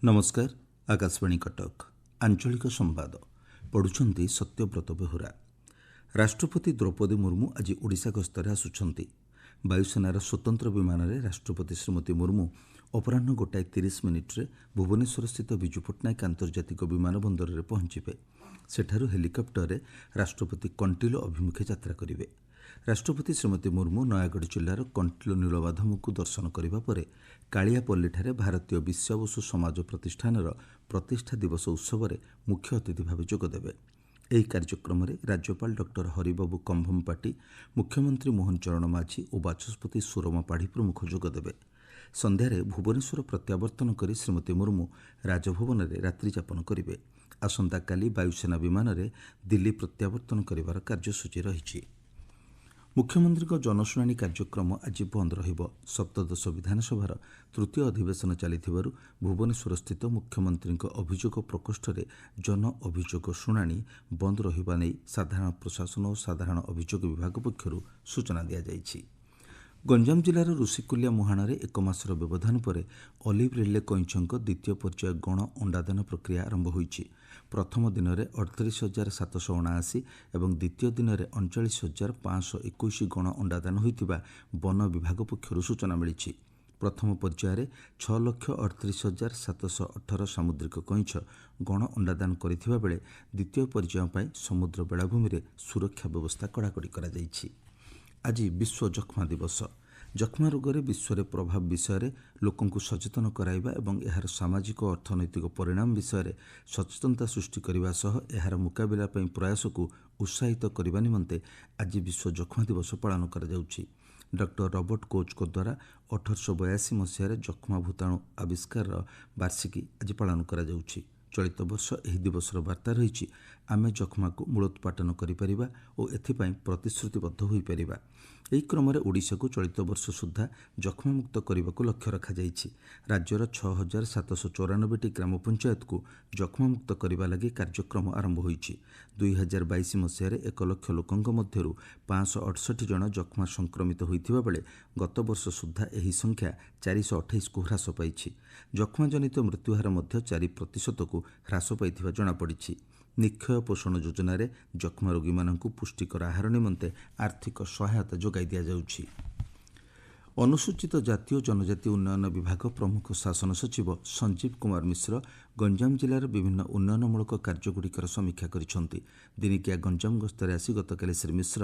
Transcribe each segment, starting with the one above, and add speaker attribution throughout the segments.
Speaker 1: नमस्कार। आकाशवाणी कटक आंचलिक संवाद पढ़ुछंती सत्यव्रत बेहुरा। राष्ट्रपति द्रौपदी मुर्मू आज ओडिशा गस्तरे आसुछंती। वायुसेनार स्वतंत्र विमान में राष्ट्रपति श्रीमती मुर्मू अपराह 1:30 भुवनेश्वर स्थित विजु पट्टनायक आंतर्जातिक विमान बंदर में पहुंचे। सेठारु हेलिकप्टर राष्ट्रपति कंटिलो अभिमुखे यात्रा करेंगे। राष्ट्रपति श्रीमती मुर्मू नयागढ़ जिलार कंटिलो नीलमाधवଙ୍କୁ दर्शन करने पर कालियापल्लीଠାରେ भारतीय विश्वावसु समाज प्रतिष्ठानर प्रतिष्ठा दिवस उत्सव में मुख्य अतिथि भाव जोगदेवे। ଏହି କାର୍ଯ୍ୟକ୍ରମରେ ରାଜ୍ୟପାଳ ଡକ୍ଟର ହରିବାବୁ କମ୍ଭମପାଟି, ମୁଖ୍ୟମନ୍ତ୍ରୀ ମୋହନ ଚରଣ ମାଝୀ ଓ ବାଚସ୍ପତି ସୁରମା ପାଢ଼ୀ ପ୍ରମୁଖ ଯୋଗଦେବେ। ସନ୍ଧ୍ୟାରେ ଭୁବନେଶ୍ୱର ପ୍ରତ୍ୟାବର୍ତ୍ତନ କରି ଶ୍ରୀମତୀ ମୁର୍ମୁ ରାଜଭବନରେ ରାତ୍ରିଯାପନ କରିବେ। ଆସନ୍ତାକାଲି ବାୟୁସେନା ବିମାନରେ ଦିଲ୍ଲୀ ପ୍ରତ୍ୟାବର୍ତ୍ତନ କରିବାର କାର୍ଯ୍ୟସୂଚୀ ରହିଛି। ମୁଖ୍ୟମନ୍ତ୍ରୀଙ୍କ ଜନଶୁଣାଣି କାର୍ଯ୍ୟକ୍ରମ ଆଜି ବନ୍ଦ ରହିବ। ସପ୍ତଦଶ ବିଧାନସଭାର ତୃତୀୟ ଅଧିବେଶନ ଚାଲିଥିବାରୁ ଭୁବନେଶ୍ୱରସ୍ଥିତ ମୁଖ୍ୟମନ୍ତ୍ରୀଙ୍କ ଅଭିଯୋଗ ପ୍ରକୋଷ୍ଠରେ ଜନ ଅଭିଯୋଗ ଶୁଣାଣି ବନ୍ଦ ରହିବା ନେଇ ସାଧାରଣ ପ୍ରଶାସନ ଓ ସାଧାରଣ ଅଭିଯୋଗ ବିଭାଗ ପକ୍ଷରୁ ସୂଚନା ଦିଆଯାଇଛି। ଗଞ୍ଜାମ ଜିଲ୍ଲାର ଋଷିକୁଲିଆ ମୁହାଣରେ 1 ମାସର ବ୍ୟବଧାନ ପରେ ଅଲିଭ୍ ରିଡ୍ଲେ କଇଁଛଙ୍କ ଦ୍ୱିତୀୟ ପର୍ଯ୍ୟାୟ ଗଣ ଅଣ୍ଡାଦାନ ପ୍ରକ୍ରିୟା ଆରମ୍ଭ ହୋଇଛି। ପ୍ରଥମ ଦିନରେ 38,779 ଏବଂ ଦ୍ୱିତୀୟ ଦିନରେ 39,521 ଗଣ ଅଣ୍ଡାଦାନ ହୋଇଥିବା ବନ ବିଭାଗ ପକ୍ଷରୁ ସୂଚନା ମିଳିଛି। ପ୍ରଥମ ପର୍ଯ୍ୟାୟରେ 6,38,718 ସାମୁଦ୍ରିକ କଇଁଛ ଗଣ ଅଣ୍ଡାଦାନ କରିଥିବା ବେଳେ ଦ୍ୱିତୀୟ ପର୍ଯ୍ୟାୟ ପାଇଁ ସମୁଦ୍ର ବେଳାଭୂମିରେ ସୁରକ୍ଷା ବ୍ୟବସ୍ଥା କଡ଼ାକଡ଼ି କରାଯାଇଛି। ଆଜି ବିଶ୍ୱ ଯକ୍ଷ୍ମା ଦିବସ। ଯକ୍ଷ୍ମା ରୋଗରେ ବିଶ୍ୱରେ ପ୍ରଭାବ ବିଷୟରେ ଲୋକଙ୍କୁ ସଚେତନ କରାଇବା ଏବଂ ଏହାର ସାମାଜିକ ଓ ଅର୍ଥନୈତିକ ପରିଣାମ ବିଷୟରେ ସଚେତନତା ସୃଷ୍ଟି କରିବା ସହ ଏହାର ମୁକାବିଲା ପାଇଁ ପ୍ରୟାସକୁ ଉତ୍ସାହିତ କରିବା ନିମନ୍ତେ ଆଜି ବିଶ୍ୱ ଯକ୍ଷ୍ମା ଦିବସ ପାଳନ କରାଯାଉଛି। ଡକ୍ଟର ରବର୍ଟ କୋଚ୍ଙ୍କ ଦ୍ୱାରା 1882 ମସିହାରେ ଯକ୍ଷ୍ମା ଭୂତାଣୁ ଆବିଷ୍କାରର ବାର୍ଷିକୀ ଆଜି ପାଳନ କରାଯାଉଛି। ଚଳିତ ବର୍ଷ ଏହି ଦିବସର ବାର୍ତ୍ତା ରହିଛି, ଆମେ ଯକ୍ଷ୍ମାକୁ ମୂଳୋତ୍ପାଟନ କରିପାରିବା ଓ ଏଥିପାଇଁ ପ୍ରତିଶ୍ରୁତିବଦ୍ଧ ହୋଇପାରିବା। ଏହି କ୍ରମରେ ଓଡ଼ିଶାକୁ ଚଳିତ ବର୍ଷ ସୁଦ୍ଧା ଯକ୍ଷ୍ମାମୁକ୍ତ କରିବାକୁ ଲକ୍ଷ୍ୟ ରଖାଯାଇଛି। ରାଜ୍ୟର 6,794ଟି ଗ୍ରାମ ପଞ୍ଚାୟତକୁ ଯକ୍ଷ୍ମାମୁକ୍ତ କରିବା ଲାଗି କାର୍ଯ୍ୟକ୍ରମ ଆରମ୍ଭ ହୋଇଛି। 2022 ମସିହାରେ 1 ଲକ୍ଷ ଲୋକଙ୍କ ମଧ୍ୟରୁ 568 ଜଣ ଯକ୍ଷ୍ମା ସଂକ୍ରମିତ ହୋଇଥିବା ବେଳେ ଗତ ବର୍ଷ ସୁଦ୍ଧା ଏହି ସଂଖ୍ୟା 428କୁ ହ୍ରାସ ପାଇଛି। ଯକ୍ଷ୍ମାଜନିତ ମୃତ୍ୟୁହାର ମଧ୍ୟ 4%କୁ ହ୍ରାସ ପାଇଥିବା ଜଣାପଡ଼ିଛି। ନିକ୍ଷୟ ପୋଷଣ ଯୋଜନାରେ ଯକ୍ଷ୍ମା ରୋଗୀମାନଙ୍କୁ ପୁଷ୍ଟିକର ଆହାର ନିମନ୍ତେ ଆର୍ଥିକ ସହାୟତା ଯୋଗାଇ ଦିଆଯାଉଛି। ଅନୁସୂଚିତ ଜାତି ଓ ଜନଜାତି ଉନ୍ନୟନ ବିଭାଗ ପ୍ରମୁଖ ଶାସନ ସଚିବ ସଞ୍ଜୀବ କୁମାର ମିଶ୍ର ଗଞ୍ଜାମ ଜିଲ୍ଲାର ବିଭିନ୍ନ ଉନ୍ନୟନମୂଳକ କାର୍ଯ୍ୟଗୁଡ଼ିକର ସମୀକ୍ଷା କରିଛନ୍ତି। ଦିନିକିଆ ଗଞ୍ଜାମ ଗସ୍ତରେ ଆସି ଗତକାଲି ଶ୍ରୀ ମିଶ୍ର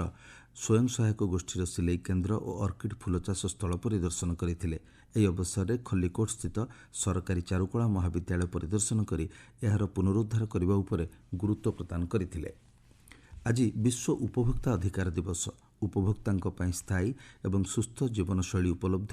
Speaker 1: ସ୍ୱୟଂ ସହାୟକ ଗୋଷ୍ଠୀର ସିଲେଇ କେନ୍ଦ୍ର ଓ ଅର୍କିଡ୍ ଫୁଲ ଚାଷ ସ୍ଥଳ ପରିଦର୍ଶନ କରିଥିଲେ। ଏହି ଅବସରରେ ଖଲ୍ଲିକୋଟସ୍ଥିତ ସରକାରୀ ଚାରୁକଳା ମହାବିଦ୍ୟାଳୟ ପରିଦର୍ଶନ କରି ଏହାର ପୁନରୁଦ୍ଧାର କରିବା ଉପରେ ଗୁରୁତ୍ୱ ପ୍ରଦାନ କରିଥିଲେ। ଆଜି ବିଶ୍ୱ ଉପଭୋକ୍ତା ଅଧିକାର ଦିବସ। ଉପଭୋକ୍ତାଙ୍କ ପାଇଁ ସ୍ଥାୟୀ ଏବଂ ସୁସ୍ଥ ଜୀବନଶୈଳୀ ଉପଲବ୍ଧ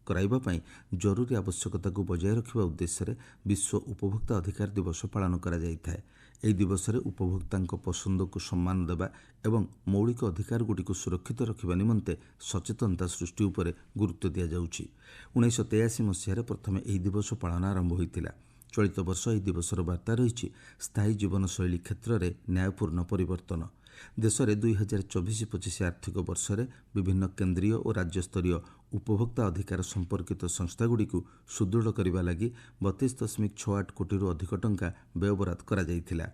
Speaker 1: କରାଇବା ପାଇଁ ଜରୁରୀ ଆବଶ୍ୟକତାକୁ ବଜାୟ ରଖିବା ଉଦ୍ଦେଶ୍ୟରେ ବିଶ୍ୱ ଉପଭୋକ୍ତା ଅଧିକାର ଦିବସ ପାଳନ କରାଯାଇଥାଏ। ଏହି ଦିବସରେ ଉପଭୋକ୍ତାଙ୍କ ପସନ୍ଦକୁ ସମ୍ମାନ ଦେବା ଏବଂ ମୌଳିକ ଅଧିକାରଗୁଡ଼ିକୁ ସୁରକ୍ଷିତ ରଖିବା ନିମନ୍ତେ ସଚେତନତା ସୃଷ୍ଟି ଉପରେ ଗୁରୁତ୍ୱ ଦିଆଯାଉଛି। 1983 ମସିହାରେ ପ୍ରଥମେ ଏହି ଦିବସ ପାଳନ ଆରମ୍ଭ ହୋଇଥିଲା। ଚଳିତ ବର୍ଷ ଏହି ଦିବସର ବାର୍ତ୍ତା ରହିଛି, ସ୍ଥାୟୀ ଜୀବନଶୈଳୀ କ୍ଷେତ୍ରରେ ନ୍ୟାୟପୂର୍ଣ୍ଣ ପରିବର୍ତ୍ତନ। ଦେଶରେ 2024-25 ଆର୍ଥିକ ବର୍ଷରେ ବିଭିନ୍ନ କେନ୍ଦ୍ରୀୟ ଓ ରାଜ୍ୟସ୍ତରୀୟ ଉପଭୋକ୍ତା ଅଧିକାର ସମ୍ପର୍କିତ ସଂସ୍ଥାଗୁଡ଼ିକୁ ସୁଦୃଢ଼ କରିବା ଲାଗି 32.68 କୋଟିରୁ ଅଧିକ ଟଙ୍କା ବ୍ୟୟବରାଦ କରାଯାଇଥିଲା।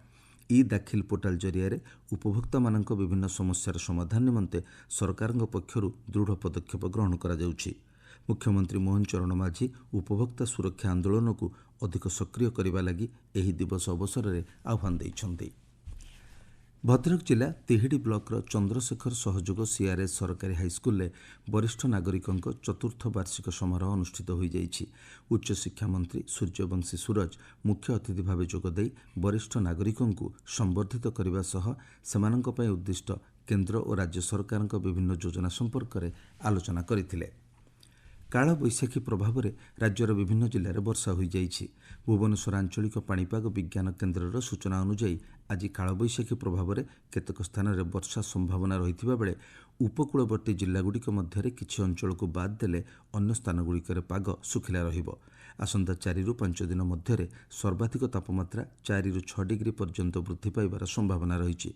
Speaker 1: ଇ ଦାଖିଲ ପୋର୍ଟାଲ ଜରିଆରେ ଉପଭୋକ୍ତାମାନଙ୍କ ବିଭିନ୍ନ ସମସ୍ୟାର ସମାଧାନ ନିମନ୍ତେ ସରକାରଙ୍କ ପକ୍ଷରୁ ଦୃଢ଼ ପଦକ୍ଷେପ ଗ୍ରହଣ କରାଯାଉଛି। ମୁଖ୍ୟମନ୍ତ୍ରୀ ମୋହନ ଚରଣ ମାଝୀ ଉପଭୋକ୍ତା ସୁରକ୍ଷା ଆନ୍ଦୋଳନକୁ ଅଧିକ ସକ୍ରିୟ କରିବା ଲାଗି ଏହି ଦିବସ ଅବସରରେ ଆହ୍ୱାନ ଦେଇଛନ୍ତି। ଭଦ୍ରକ ଜିଲ୍ଲା ତିହିଡ଼ି ବ୍ଲକର ଚନ୍ଦ୍ରଶେଖର ସହଯୋଗ CRS ସରକାରୀ ହାଇସ୍କୁଲରେ ବରିଷ୍ଠ ନାଗରିକଙ୍କ ଚତୁର୍ଥ ବାର୍ଷିକ ସମାରୋହ ଅନୁଷ୍ଠିତ ହୋଇଯାଇଛି। ଉଚ୍ଚଶିକ୍ଷା ମନ୍ତ୍ରୀ ସୂର୍ଯ୍ୟବଂଶୀ ସୁରଜ ମୁଖ୍ୟ ଅତିଥି ଭାବେ ଯୋଗଦେଇ ବରିଷ୍ଠ ନାଗରିକଙ୍କୁ ସମ୍ବର୍ଦ୍ଧିତ କରିବା ସହ ସେମାନଙ୍କ ପାଇଁ ଉଦ୍ଦିଷ୍ଟ କେନ୍ଦ୍ର ଓ ରାଜ୍ୟ ସରକାରଙ୍କ ବିଭିନ୍ନ ଯୋଜନା ସମ୍ପର୍କରେ ଆଲୋଚନା କରିଥିଲେ। କାଳବୈଶାଖୀ ପ୍ରଭାବରେ ରାଜ୍ୟର ବିଭିନ୍ନ ଜିଲ୍ଲାରେ ବର୍ଷା ହୋଇଯାଇଛି। ଭୁବନେଶ୍ୱର ଆଞ୍ଚଳିକ ପାଣିପାଗ ବିଜ୍ଞାନ କେନ୍ଦ୍ରର ସୂଚନା ଅନୁଯାୟୀ ଆଜି କାଳବୈଶାଖୀ ପ୍ରଭାବରେ କେତେକ ସ୍ଥାନରେ ବର୍ଷା ସମ୍ଭାବନା ରହିଥିବା ବେଳେ ଉପକୂଳବର୍ତ୍ତୀ ଜିଲ୍ଲାଗୁଡ଼ିକ ମଧ୍ୟରେ କିଛି ଅଞ୍ଚଳକୁ ବାଦ୍ ଦେଲେ ଅନ୍ୟ ସ୍ଥାନଗୁଡ଼ିକରେ ପାଗ ଶୁଖିଲା ରହିବ। ଆସନ୍ତା 4ରୁ 5 ଦିନ ମଧ୍ୟରେ ସର୍ବାଧିକ ତାପମାତ୍ରା 4ରୁ 6 ଡିଗ୍ରୀ ପର୍ଯ୍ୟନ୍ତ ବୃଦ୍ଧି ପାଇବାର ସମ୍ଭାବନା ରହିଛି।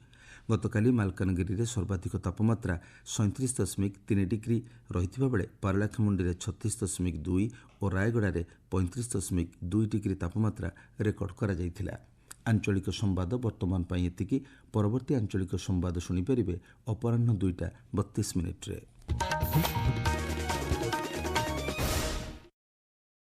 Speaker 1: ଗତକାଲି ମାଲକାନଗିରିରେ ସର୍ବାଧିକ ତାପମାତ୍ରା 37.3 ଡିଗ୍ରୀ ରହିଥିବା ବେଳେ ପାରଳାଖେମୁଣ୍ଡିରେ 36.2 ଓ ରାୟଗଡ଼ାରେ 35.2 ଡିଗ୍ରୀ ତାପମାତ୍ରା ରେକର୍ଡ କରାଯାଇଥିଲା। ଆଞ୍ଚଳିକ ସମ୍ବାଦ ବର୍ତ୍ତମାନ ପାଇଁ ଏତିକି। ପରବର୍ତ୍ତୀ ଆଞ୍ଚଳିକ ସମ୍ବାଦ ଶୁଣିପାରିବେ ଅପରାହ୍ନ 2ଟା 32 ମିନିଟ୍ରେ।